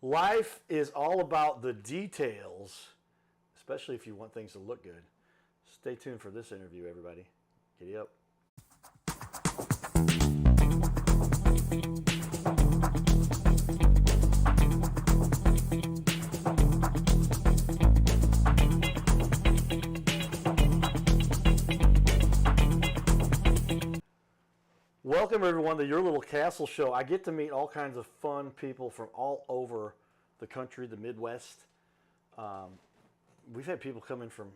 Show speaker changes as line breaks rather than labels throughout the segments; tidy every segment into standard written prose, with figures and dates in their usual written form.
Life is all about the details, especially if you want things to look good. Stay tuned for this interview, everybody. Giddy up. Welcome, everyone, to Your Little Castle Show. I get to meet all kinds of fun people from all over the country, the Midwest. We've had people come in from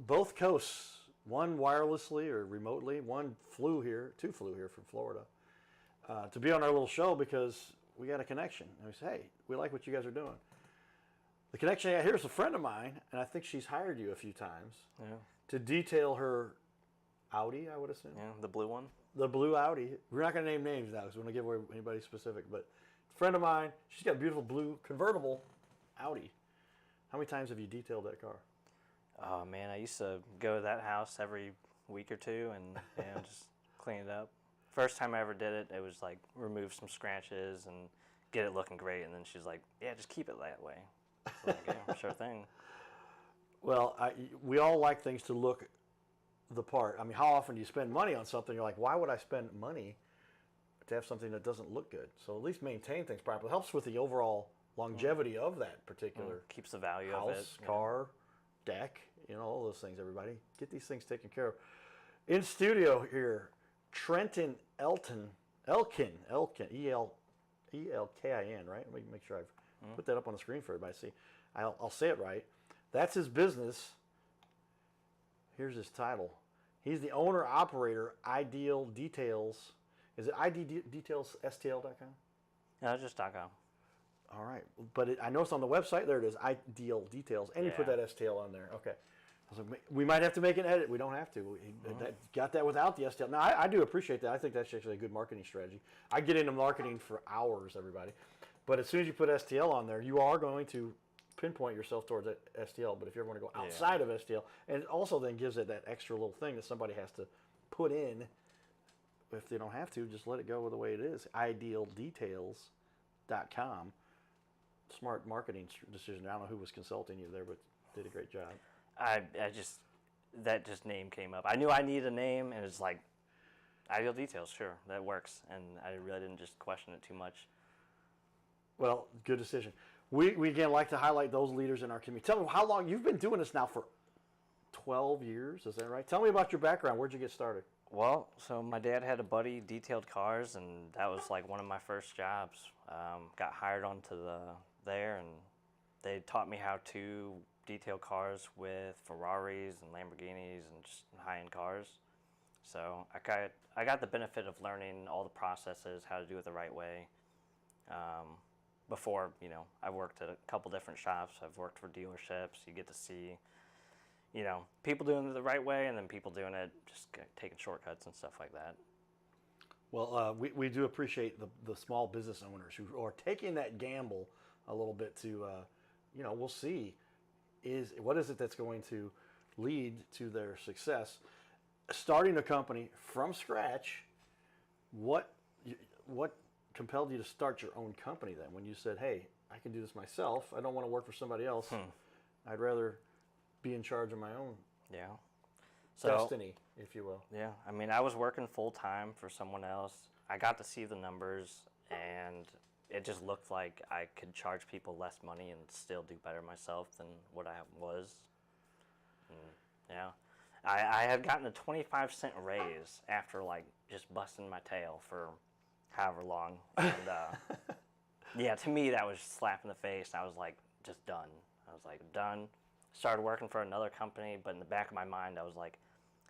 both coasts, one wirelessly or remotely, two flew here from Florida, to be on our little show because we got a connection. And we say, hey, we like what you guys are doing. The connection I got here is a friend of mine, and I think she's hired you a few times to detail her Audi, I would assume.
Yeah, the blue one.
The blue Audi. We're not going to name names now because we don't give away anybody specific, but a friend of mine, she's got a beautiful blue convertible Audi. How many times have you detailed that car?
Oh man, I used to go to that house every week or two and just clean it up. First time I ever did it, it was like remove some scratches and get it looking great, and then she's like, yeah, just keep it that way. It's like, yeah, sure thing.
Well, we all like things to look the part. I mean, how often do you spend money on something? You're like, why would I spend money to have something that doesn't look good? So at least maintain things properly. It helps with the overall longevity of that particular
keeps the value
house,
of it.
car, deck, all those things, everybody. Get these things taken care of. In studio here, Trenton Elkin, E-L-K-I-N, right? Let me make sure I've put that up on the screen for everybody to see. I'll say it right. That's his business. Here's his title. He's the owner-operator, Ideal Details. Is it IDDetailsSTL.com?
No, just .com.
All right. But I noticed on the website, there it is, Ideal Details. And you put that STL on there. Okay. So we might have to make an edit. We don't have to. Got that without the STL. Now, I do appreciate that. I think that's actually a good marketing strategy. I get into marketing for hours, everybody. But as soon as you put STL on there, you are going to pinpoint yourself towards that STL. But if you ever want to go outside of STL, and it also then gives it that extra little thing that somebody has to put in. If they don't have to, just let it go the way it is. IdealDetails.com. Smart marketing decision. I don't know who was consulting you there, but did a great job.
That name came up. I knew I needed a name, and it's like, Ideal Details, sure, that works. And I really didn't just question it too much.
Well, good decision. We again like to highlight those leaders in our community. Tell me how long you've been doing this now for 12 years, is that right? Tell me about your background. Where'd you get started?
Well, so my dad had a buddy, detailed cars, and that was like one of my first jobs. Got hired onto there, and they taught me how to detail cars with Ferraris and Lamborghinis and just high-end cars. So I got the benefit of learning all the processes, how to do it the right way. Before, I've worked at a couple different shops. I've worked for dealerships. You get to see, people doing it the right way, and then people doing it just taking shortcuts and stuff like that.
Well, we do appreciate the small business owners who are taking that gamble a little bit to, we'll see, what is it that's going to lead to their success. Starting a company from scratch, what compelled you to start your own company then? When you said, hey, I can do this myself. I don't want to work for somebody else. I'd rather be in charge of my own destiny, if you will.
Yeah, I mean, I was working full-time for someone else. I got to see the numbers, and it just looked like I could charge people less money and still do better myself than what I was. And, I had gotten a 25-cent raise after, just busting my tail for however long. And, to me, that was a slap in the face. I was, just done. I was, done. Started working for another company, but in the back of my mind, I was,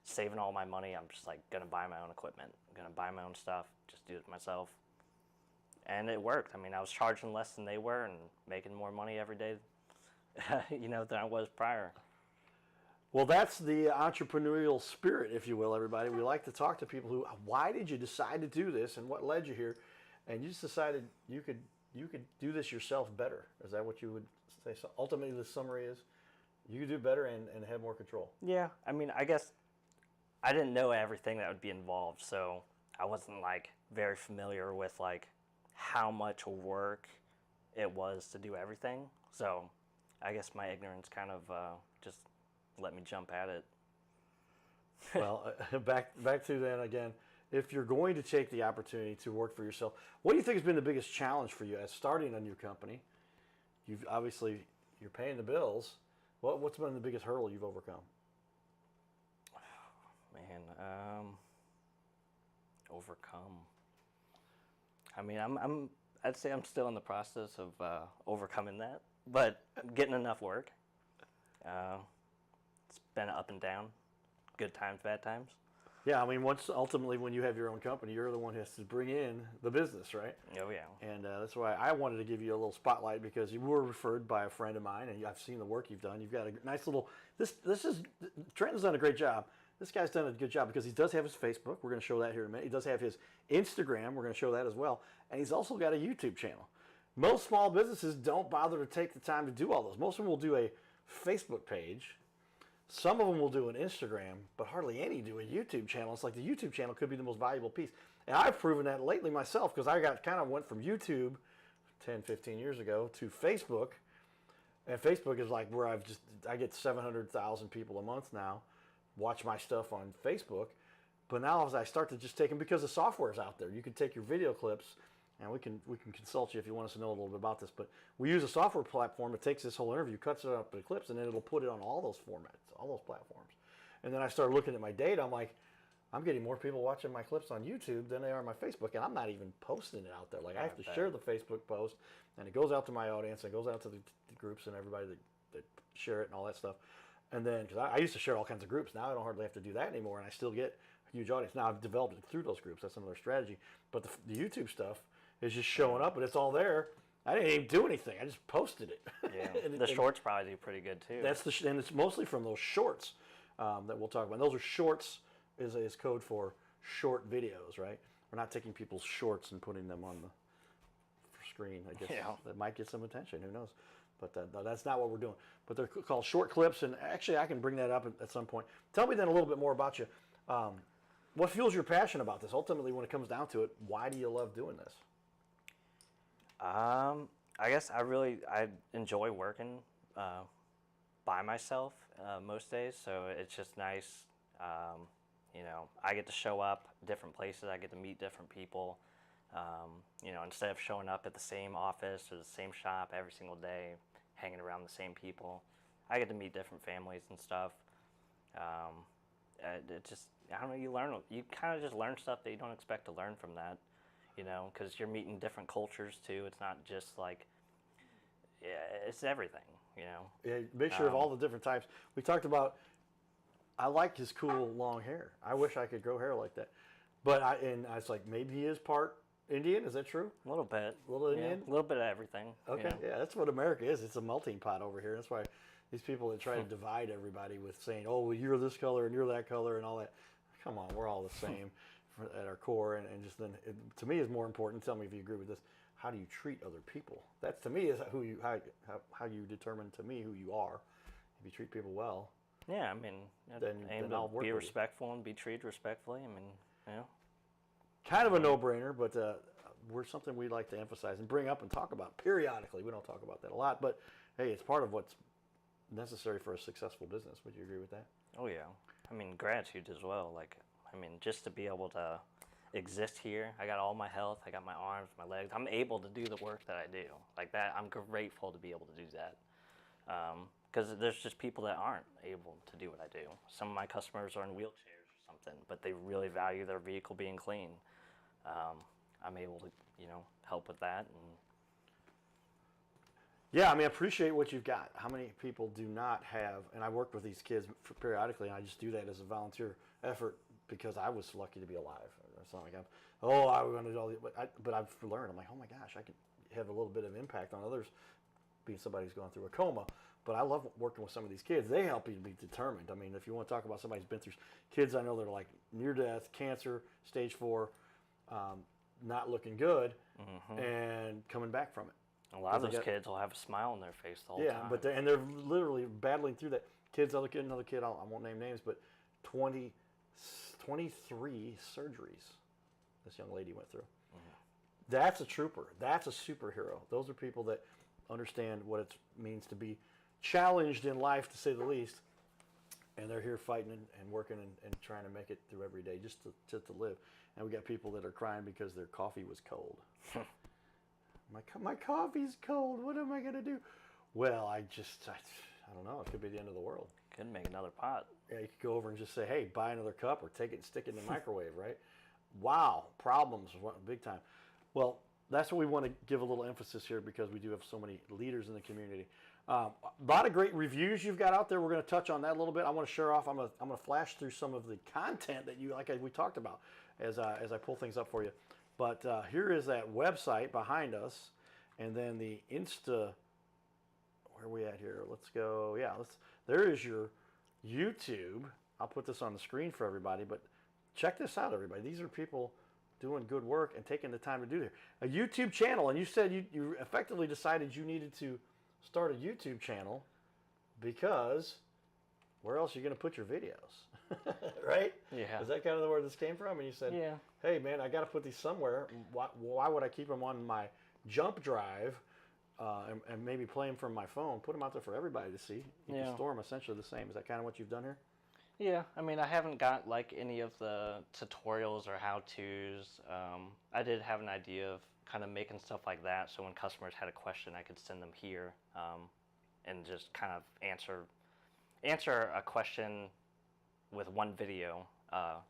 saving all my money. I'm just, going to buy my own equipment. I'm going to buy my own stuff, just do it myself. And it worked. I mean, I was charging less than they were and making more money every day, than I was prior.
Well, that's the entrepreneurial spirit, if you will, everybody. We like to talk to people who, why did you decide to do this and what led you here? And you just decided you could do this yourself better. Is that what you would say? So ultimately, the summary is you could do better and have more control.
Yeah. I mean, I guess I didn't know everything that would be involved, so I wasn't, very familiar with, how much work it was to do everything. So I guess my ignorance kind of just let me jump at it.
Well, back to then again. If you're going to take the opportunity to work for yourself, what do you think has been the biggest challenge for you as starting a new company? You've obviously you're paying the bills. What's been the biggest hurdle you've overcome?
Man, overcome. I mean, I'd say I'm still in the process of overcoming that, but getting enough work. It's been up and down, good times, bad times.
Yeah, I mean, ultimately when you have your own company, you're the one who has to bring in the business, right?
Oh yeah.
And that's why I wanted to give you a little spotlight, because you were referred by a friend of mine, and I've seen the work you've done. You've got a nice little. This is Trenton's done a great job. This guy's done a good job because he does have his Facebook. We're going to show that here in a minute. He does have his Instagram. We're going to show that as well. And he's also got a YouTube channel. Most small businesses don't bother to take the time to do all those. Most of them will do a Facebook page. Some of them will do an Instagram, but hardly any do a YouTube channel. It's like the YouTube channel could be the most valuable piece. And I've proven that lately myself, because I went from YouTube 10, 15 years ago to Facebook. And Facebook is like where I get 700,000 people a month now watch my stuff on Facebook. But now as I start to just take them, because the software is out there, you can take your video clips, and we can consult you if you want us to know a little bit about this. But we use a software platform that takes this whole interview, cuts it up into clips, and then it'll put it on all those formats, all those platforms. And then I started looking at my data. I'm like, I'm getting more people watching my clips on YouTube than they are on my Facebook, and I'm not even posting it out there. Like, I have to share the Facebook post, and it goes out to my audience, and it goes out to the groups and everybody that share it and all that stuff. And then, because I used to share all kinds of groups, now I don't hardly have to do that anymore, and I still get a huge audience. Now I've developed it through those groups. That's another strategy. But the YouTube stuff is just showing up, and it's all there. I didn't even do anything. I just posted it.
Yeah, the shorts probably do pretty good too.
And it's mostly from those shorts that we'll talk about. And those are shorts is code for short videos, right? We're not taking people's shorts and putting them on the screen. I guess that might get some attention. Who knows? But that's not what we're doing. But they're called short clips, and actually I can bring that up at some point. Tell me then a little bit more about you. What fuels your passion about this? Ultimately, when it comes down to it, why do you love doing this?
I guess I enjoy working by myself most days, so it's just nice. I get to show up different places. I get to meet different people. Instead of showing up at the same office or the same shop every single day, hanging around the same people, I get to meet different families and stuff. It just, I don't know, you kind of just learn stuff that you don't expect to learn from that, because you're meeting different cultures too. It's not just like, it's everything,
Yeah, mixture of all the different types. We talked about, I like his cool long hair. I wish I could grow hair like that. But I was like, maybe he is part Indian. Is that true?
A little bit.
A little Indian?
A little bit of everything.
Okay, yeah, that's what America is. It's a melting pot over here. That's why these people that try to divide everybody with saying, oh, well, you're this color and you're that color and all that. Come on, we're all the same at our core. And just then, to me, is more important. Tell me if you agree with this. How do you treat other people? That's, to me, is how you determine, to me, who you are. If you treat people well.
Yeah, I mean,
then I'll work
be
with
respectful and be treated respectfully. I mean,
kind of a no-brainer, but we're something we like to emphasize and bring up and talk about periodically. We don't talk about that a lot, but hey, it's part of what's necessary for a successful business. Would you agree with that?
Oh yeah. I mean, gratitude as well. Like, I mean, just to be able to exist here. I got all my health. I got my arms, my legs. I'm able to do the work that I do. Like that, I'm grateful to be able to do that. Because there's just people that aren't able to do what I do. Some of my customers are in wheelchairs or something, but they really value their vehicle being clean. I'm able to, help with that. And
yeah, I mean, I appreciate what you've got. How many people do not have, and I work with these kids periodically, and I just do that as a volunteer effort because I was lucky to be alive. It's not like I was going to do all these, but I've learned. I'm like, oh my gosh, I can have a little bit of impact on others, being somebody who's going through a coma. But I love working with some of these kids. They help you to be determined. I mean, if you want to talk about somebody who's been through, kids I know that are like near death, cancer, stage 4, not looking good, and coming back from it.
A lot of those kids will have a smile on their face the whole time.
Yeah, but they're literally battling through that. Another kid, I won't name names, but 23 surgeries this young lady went through. That's a trooper. That's a superhero. Those are people that understand what it means to be challenged in life, to say the least. And they're here fighting and working and trying to make it through every day just to live. And we got people that are crying because their coffee was cold. My coffee's cold. What am I going to do? Well, I don't know. It could be the end of the world.
Could make another pot.
Yeah, you could go over and just say, hey, buy another cup, or take it and stick it in the microwave, right? Wow, problems, big time. Well, that's what we want to give a little emphasis here, because we do have so many leaders in the community. A lot of great reviews you've got out there. We're going to touch on that a little bit. I want to share off. I'm going to flash through some of the content that we talked about as I pull things up for you. But here is that website behind us, and then the Insta. Where are we at here? Let's go. Yeah, there is your YouTube. I'll put this on the screen for everybody, but check this out, everybody. These are people doing good work and taking the time to do it. A YouTube channel, and you said you effectively decided you needed to start a YouTube channel because where else are you going to put your videos? Right?
Yeah.
Is that kind of where this came from? And you said,
yeah,
hey, man, I got to put these somewhere. Why would I keep them on my jump drive and maybe play them from my phone? Put them out there for everybody to see. You can store them essentially the same. Is that kind of what you've done here?
Yeah, I mean, I haven't got like any of the tutorials or how-tos. I did have an idea of kind of making stuff like that, so when customers had a question, I could send them here and just kind of answer a question with one video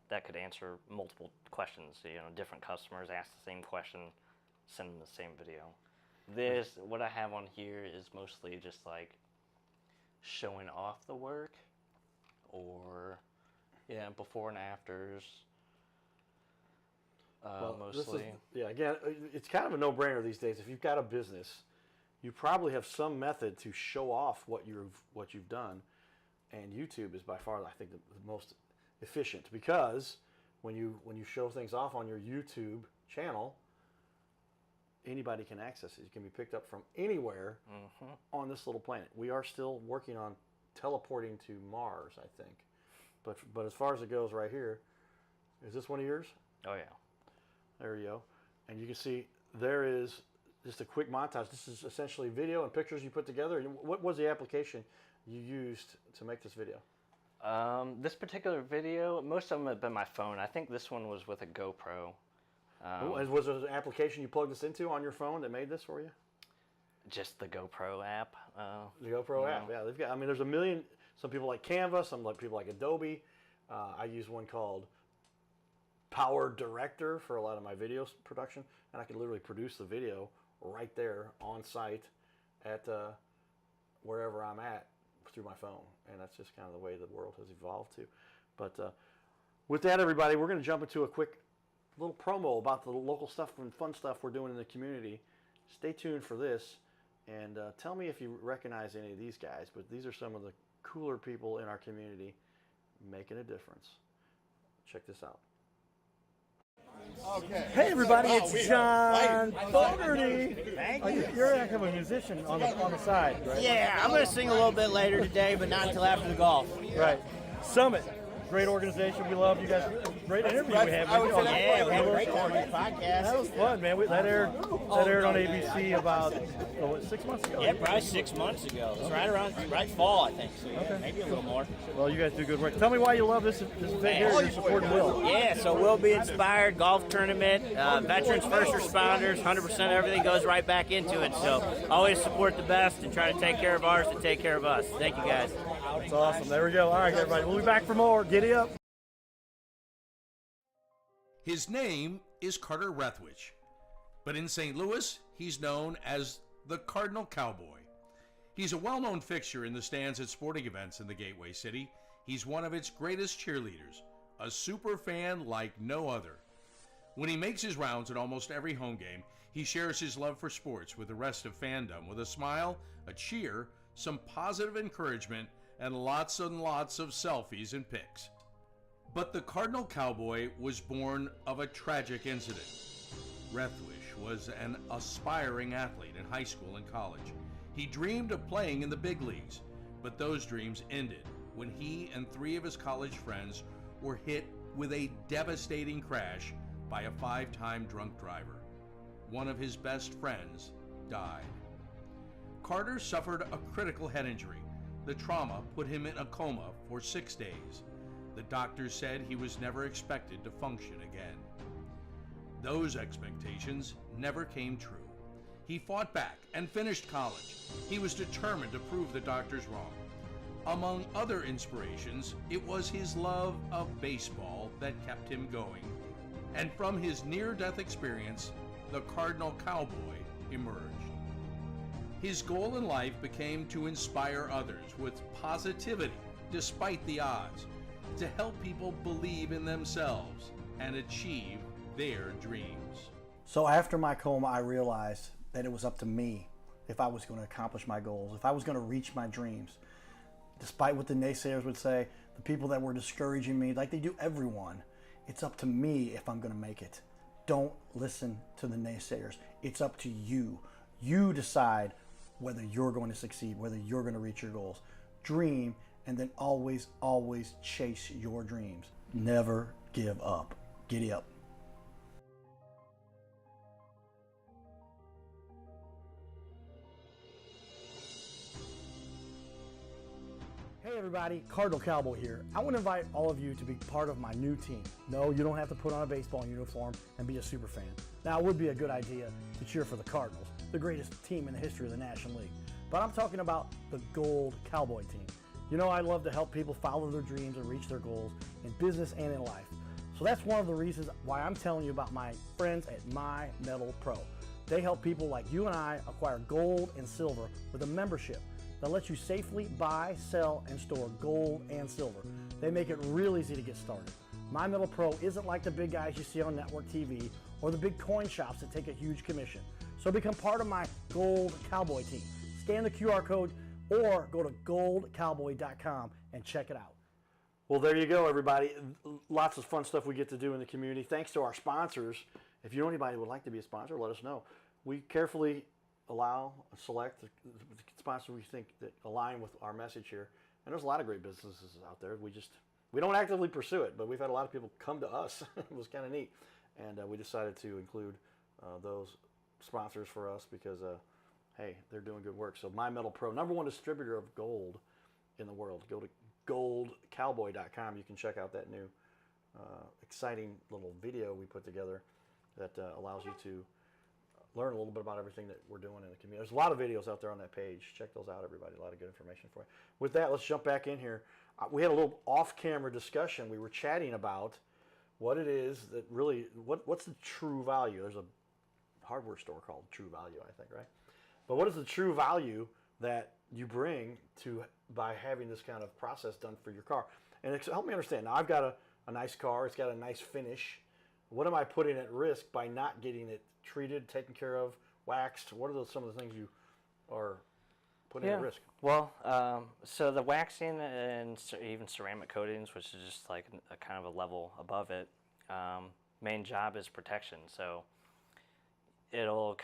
that could answer multiple questions. You know, different customers ask the same question, send them the same video. What I have on here is mostly just like showing off the work, or before and afters. Mostly.
Again, it's kind of a no-brainer these days. If you've got a business, you probably have some method to show off what you've done, and YouTube is by far, I think, the most efficient, because when you show things off on your YouTube channel, anybody can access it. It can be picked up from anywhere on this little planet. We are still working on teleporting to Mars, I think. But as far as it goes right here, is this one of yours?
Oh, yeah.
There you go. And you can see there is just a quick montage. This is essentially video and pictures you put together. What was the application you used to make this video?
This particular video, most of them have been my phone. I think this one was with a GoPro.
Was there an application you plugged this into on your phone that made this for you?
Just the GoPro app.
The GoPro app, yeah. They've got. I mean, there's a million. Some people like Canva. Some people like Adobe. I use one called Power Director for a lot of my video production, and I can literally produce the video right there on site at wherever I'm at through my phone, and that's just kind of the way the world has evolved to. But with that, everybody, we're going to jump into a quick little promo about the local stuff and fun stuff we're doing in the community. Stay tuned for this, and tell me if you recognize any of these guys, but these are some of the cooler people in our community making a difference. Check this out.
Okay.
Hey everybody, it's John Fogarty.
Thank you.
You're kind of a musician on the side, right?
Yeah, I'm going to sing a little bit later today, but not until after the golf.
Right. Summit, great organization. We love you guys. Great interview we had.
Yeah, we had a great time on the podcast.
That was fun, man. That aired on ABC about 6 months ago.
Yeah, probably 6 months ago. It's right fall, I think. So yeah, maybe a little more.
Well, you guys do good work. Tell me why you love this event here. You're supporting Will.
Yeah, so Will Be Inspired golf tournament. Veterans, first responders, 100% everything goes right back into it. So always support the best and try to take care of ours and take care of us. Thank you, guys.
That's awesome. There we go. All right, everybody. We'll be back for more. Giddy up.
His name is Carter Rethwich, but in St. Louis, he's known as the Cardinal Cowboy. He's a well-known fixture in the stands at sporting events in the Gateway City. He's one of its greatest cheerleaders, a super fan like no other. When he makes his rounds at almost every home game, he shares his love for sports with the rest of fandom with a smile, a cheer, some positive encouragement, and lots and lots of selfies and pics. But the Cardinal Cowboy was born of a tragic incident. Rethwich was an aspiring athlete in high school and college. He dreamed of playing in the big leagues, but those dreams ended when he and 3 of his college friends were hit with a devastating crash by a 5-time drunk driver. one of his best friends died. Carter suffered a critical head injury. The trauma put him in a coma for 6 days. The doctors said he was never expected to function again. Those expectations never came true. He fought back and finished college. He was determined to prove the doctors wrong. Among other inspirations, it was his love of baseball that kept him going. And from his near-death experience, the Cardinal Cowboy emerged. His goal in life became to inspire others with positivity despite the odds, to help people believe in themselves and achieve their dreams.
So after my coma, I realized that it was up to me if I was going to accomplish my goals, if I was going to reach my dreams. Despite what the naysayers would say, the people that were discouraging me, like they do everyone, it's up to me if I'm going to make it. Don't listen to the naysayers. It's up to you. You decide whether you're going to succeed, whether you're going to reach your goals. Dream, and then always, always chase your dreams. Never give up. Giddy up. Hey everybody, Cardinal Cowboy here. I want to invite all of you to be part of my new team. No, you don't have to put on a baseball uniform and be a super fan. Now, it would be a good idea to cheer for the Cardinals, the greatest team in the history of the National League. But I'm talking about the Gold Cowboy team. You know, I love to help people follow their dreams and reach their goals in business and in life. So that's one of the reasons why I'm telling you about my friends at My Metal Pro. They help people like you and I acquire gold and silver with a membership that lets you safely buy, sell, and store gold and silver. They make it real easy to get started. My Metal Pro isn't like the big guys you see on network TV or the big coin shops that take a huge commission. So become part of my Gold Cowboy team. Scan the QR code or go to goldcowboy.com and check it out. Well, there you go, everybody. Lots of fun stuff we get to do in the community. Thanks to our sponsors. If you know anybody who would like to be a sponsor, let us know. We carefully select the sponsors we think that align with our message here. And there's a lot of great businesses out there. We don't actively pursue it, but we've had a lot of people come to us. It was kind of neat. And we decided to include those sponsors for us because, hey, they're doing good work. So My Metal Pro, #1 distributor of gold in the world. Go to goldcowboy.com. You can check out that new exciting little video we put together that allows you to learn a little bit about everything that we're doing in the community. There's a lot of videos out there on that page. Check those out, everybody. A lot of good information for you. With that, let's jump back in here. We had a little off-camera discussion. We were chatting about what it is that really, what's the true value? There's a hardware store called True Value, I think, right? But what is the true value that you bring to by having this kind of process done for your car? And help me understand. Now, I've got a nice car. It's got a nice finish. What am I putting at risk by not getting it treated, taken care of, waxed? What are some of the things you are putting at risk?
Well, so the waxing and even ceramic coatings, which is just like a kind of a level above it, main job is protection. So it'll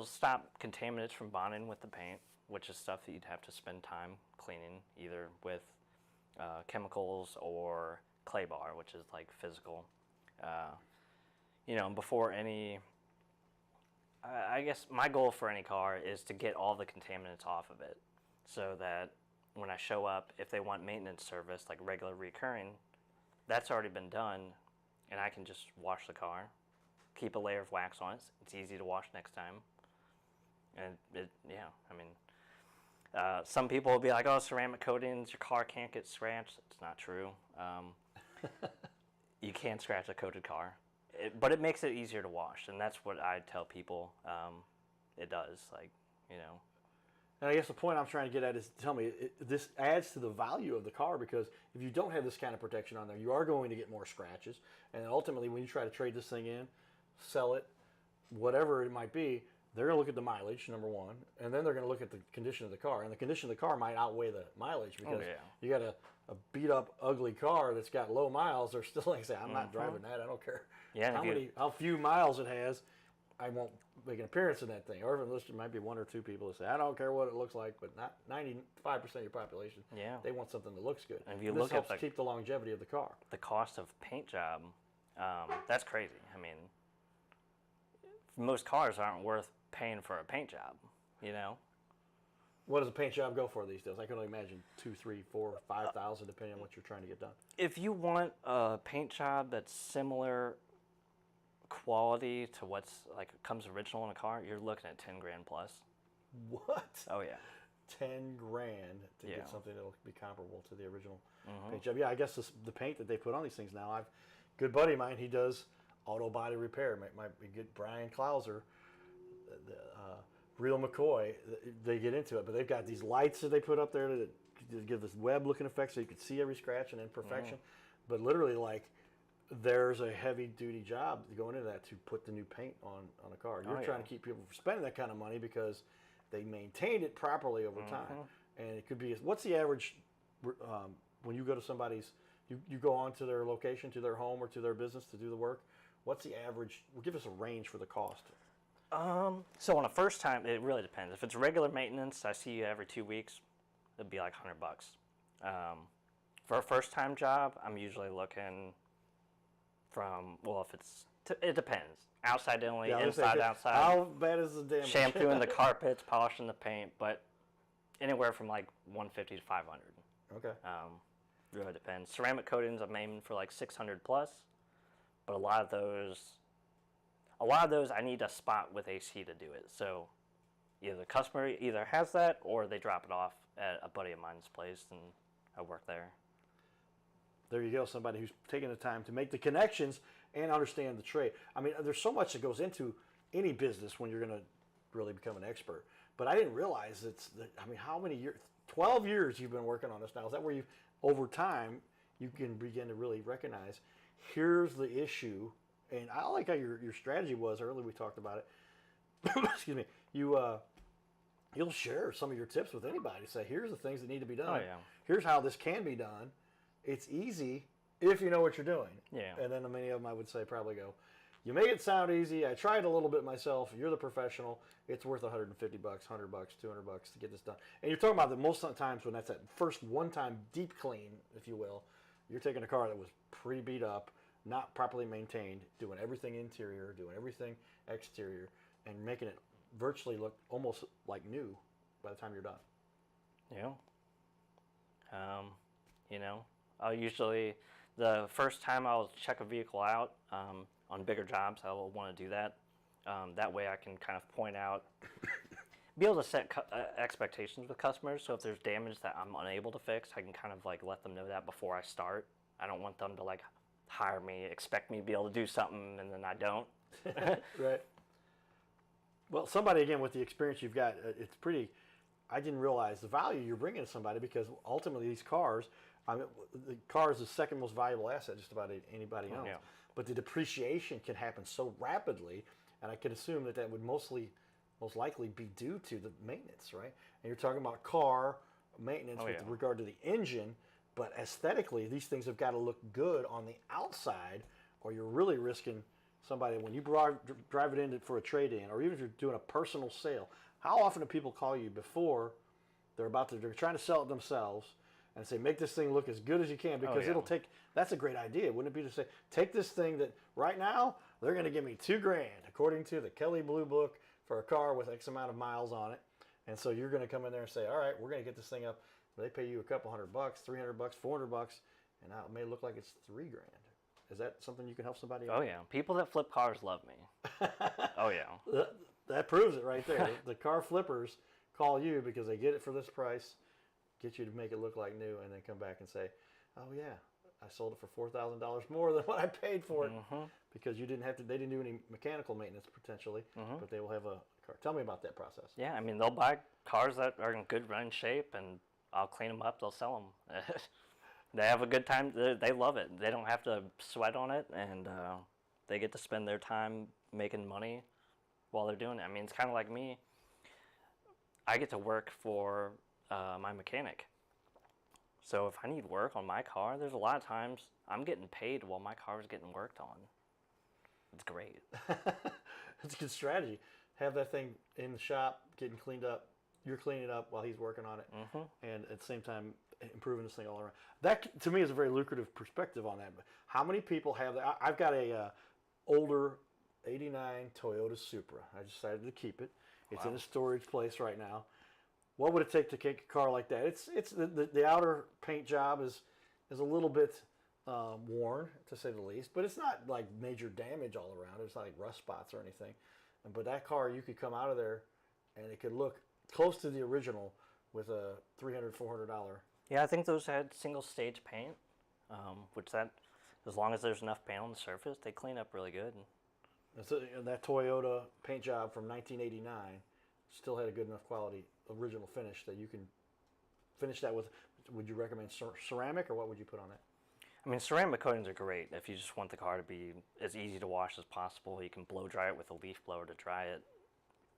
stop contaminants from bonding with the paint, which is stuff that you'd have to spend time cleaning, either with chemicals or clay bar, which is like physical. Before any, I guess my goal for any car is to get all the contaminants off of it so that when I show up, if they want maintenance service, like regular recurring, that's already been done and I can just wash the car, keep a layer of wax on it. It's easy to wash next time. And some people will be like, oh, ceramic coatings, your car can't get scratched. It's not true. You can scratch a coated car, but it makes it easier to wash, and that's what I tell people. It does,
And I guess the point I'm trying to get at is, tell me, this adds to the value of the car, because if you don't have this kind of protection on there, you are going to get more scratches, and ultimately when you try to trade this thing in, sell it, whatever it might be, they're going to look at the mileage, #1, and then they're going to look at the condition of the car, and the condition of the car might outweigh the mileage, because you got a beat-up, ugly car that's got low miles. They're still like, say, I'm not driving that. I don't care how few miles it has. I won't make an appearance in that thing. Or even there might be 1 or 2 people that say, I don't care what it looks like, but not 95% of your population.
Yeah.
They want something that looks good.
And if you
this
look
helps
at
keep the longevity of the car.
The cost of paint job, that's crazy. I mean, most cars aren't worth paying for a paint job, you know?
What does a paint job go for these days? I can only imagine 2, 3, 4, 5,000, depending on what you're trying to get done.
If you want a paint job that's similar quality to what's like comes original in a car, you're looking at 10 grand plus.
What?
Oh yeah.
10 grand to
Yeah.
get something that'll be comparable to the original paint job. Yeah, I guess the paint that they put on these things now. Good buddy of mine, he does auto body repair. Might be good. Brian Klauser, Real McCoy, they get into it, but they've got these lights that they put up there to give this web looking effect so you can see every scratch and imperfection. But literally, like, there's a heavy duty job going into that to put the new paint on a car. You're trying to keep people from spending that kind of money because they maintained it properly over time. And it could be, what's the average when you go to somebody's, you go on to their location, to their home or to their business to do the work? What's the average? Well, give us a range for the cost.
So on a first time, it really depends. If it's regular maintenance, I see you every 2 weeks, it'd be like $100. For a first time job, I'm usually looking from, well, if it's, it depends. Outside only, inside, outside.
How bad is the damage?
Shampooing the carpets, polishing the paint, but anywhere from like 150 to 500.
Okay.
Really depends. Ceramic coatings, I'm aiming for like 600 plus, but a lot of those I need a spot with AC to do it. So either the customer either has that or they drop it off at a buddy of mine's place and I work there.
There you go. Somebody who's taking the time to make the connections and understand the trade. I mean, there's so much that goes into any business when you're going to really become an expert. But I didn't realize how many years, 12 years you've been working on this now. Is that where you, over time, you can begin to really recognize, here's the issue. And I like how your strategy was earlier. We talked about it. Excuse me. You'll share some of your tips with anybody. Say, here's the things that need to be done.
Oh, yeah.
Here's how this can be done. It's easy if you know what you're doing.
Yeah.
And then many of them, I would say, probably go, you make it sound easy. I tried a little bit myself. You're the professional. It's worth $150, $100, $200 to get this done. And you're talking about the most times when that's that first one-time deep clean, if you will. You're taking a car that was pretty beat up, not properly maintained, doing everything interior, doing everything exterior, and making it virtually look almost like new by the time you're done.
Yeah. I'll usually, the first time I'll check a vehicle out on bigger jobs, I will want to do that. That way I can kind of point out, be able to set expectations with customers. So if there's damage that I'm unable to fix, I can kind of like let them know that before I start. I don't want them to like hire me, expect me to be able to do something, and then I don't.
Right. Well, somebody, again, with the experience you've got, it's pretty, I didn't realize the value you're bringing to somebody because ultimately these cars, the car is the second most valuable asset just about anybody owns.
Yeah.
But the depreciation can happen so rapidly, and I can assume that would most likely be due to the maintenance, right? And you're talking about car maintenance with regard to the engine, but aesthetically, these things have got to look good on the outside, or you're really risking somebody, when you drive it in for a trade-in, or even if you're doing a personal sale, how often do people call you before they're trying to sell it themselves and say, make this thing look as good as you can, because it'll take, that's a great idea, wouldn't it be to say, take this thing that right now, they're going to give me $2,000, according to the Kelley Blue Book, for a car with X amount of miles on it. And so you're going to come in there and say, all right, we're going to get this thing up. They pay you a couple $100, $300, $400, and now it may look like it's $3,000. Is that something you can help somebody?
Oh yeah, people that flip cars love me. Oh yeah.
That proves it right there. The car flippers call you because they get it for this price, get you to make it look like new, and then come back and say, oh yeah, I sold it for $4,000 more than what I paid for it, because they didn't do any mechanical maintenance potentially, but they will have a car. Tell me about that process.
Yeah, I mean, they'll buy cars that are in good running shape, and I'll clean them up. They'll sell them. They have a good time. They love it. They don't have to sweat on it, and they get to spend their time making money while they're doing it. I mean, it's kind of like me. I get to work for my mechanic. So if I need work on my car, there's a lot of times I'm getting paid while my car is getting worked on. It's great.
It's a good strategy. Have that thing in the shop, getting cleaned up. You're cleaning it up while he's working on it, and at the same time improving this thing all around. That, to me, is a very lucrative perspective on that. But how many people have that? I've got a older '89 Toyota Supra. I decided to keep it. It's in a storage place right now. What would it take to take a car like that? It's the outer paint job is a little bit worn, to say the least, but it's not like major damage all around. It's not like rust spots or anything. But that car, you could come out of there, and it could look close to the original with a $300, $400.
Yeah, I think those had single stage paint, which that, as long as there's enough paint on the surface, they clean up really good.
And that Toyota paint job from 1989 still had a good enough quality original finish that you can finish that with. Would you recommend ceramic, or what would you put on it?
I mean, ceramic coatings are great if you just want the car to be as easy to wash as possible. You can blow dry it with a leaf blower to dry it.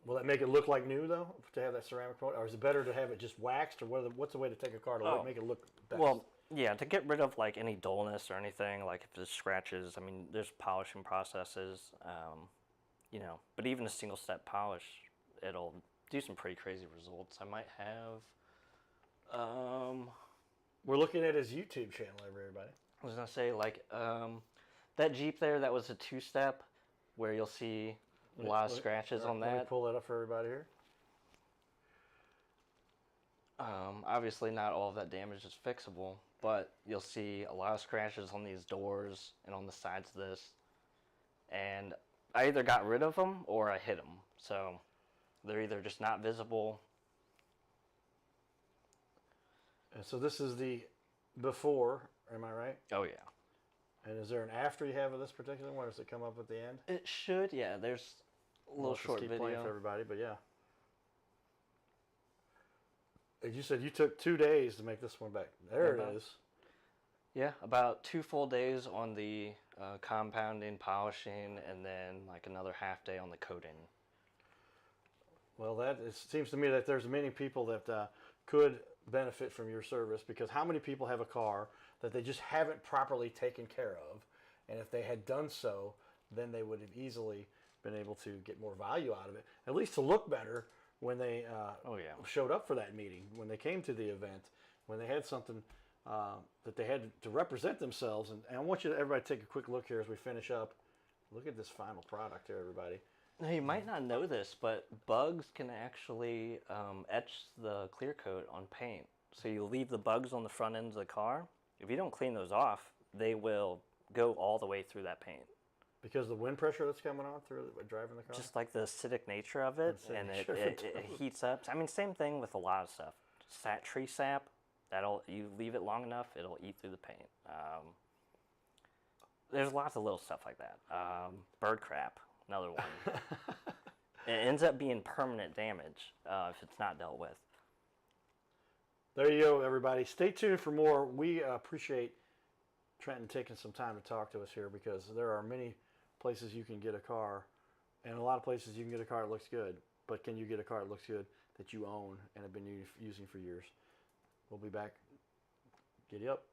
Will that make it look like new, though, to have that ceramic coat? Or is it better to have it just waxed, or what's the way to take a car to make it look best?
Well, yeah, to get rid of like any dullness or anything, like if there's scratches, I mean, there's polishing processes, you know, but even a single step polish, it'll do some pretty crazy results. I might have,
we're looking at his YouTube channel, everybody.
I was gonna say, like, that Jeep there, that was a two-step, where you'll see a lot of scratches on
Let me
that.
pull that up for everybody here.
Obviously, not all of that damage is fixable, but you'll see a lot of scratches on these doors and on the sides of this. And I either got rid of them or I hit them. So they're either just not visible.
And so this is the before, am I right?
Oh, yeah.
And is there an after you have of this particular one, or does it come up at the end?
It should, yeah. There's a little
Let's just
short
keep
video.
playing for everybody, but yeah. As you said, you took 2 days to make this one back. There it is.
Yeah, about 2 full days on the compounding, polishing, and then like another half day on the coating.
Well, it seems to me that there's many people that could benefit from your service, because how many people have a car that they just haven't properly taken care of, and if they had done so, then they would have easily been able to get more value out of it, at least to look better when they showed up for that meeting, when they came to the event, when they had something that they had to represent themselves. And I want everybody to take a quick look here as we finish up. Look at this final product here, everybody.
Now, you might not know this, but bugs can actually etch the clear coat on paint. So you leave the bugs on the front end of the car. If you don't clean those off, they will go all the way through that paint.
Because of the wind pressure that's coming on through driving the car?
Just like the acidic nature of it, and it heats up. I mean, same thing with a lot of stuff. Tree sap, you leave it long enough, it'll eat through the paint. There's lots of little stuff like that. Bird crap, another one. It ends up being permanent damage if it's not dealt with.
There you go, everybody. Stay tuned for more. We appreciate Trenton taking some time to talk to us here, because there are many places you can get a car, and a lot of places you can get a car that looks good, but can you get a car that looks good that you own and have been using for years? We'll be back. Giddy up.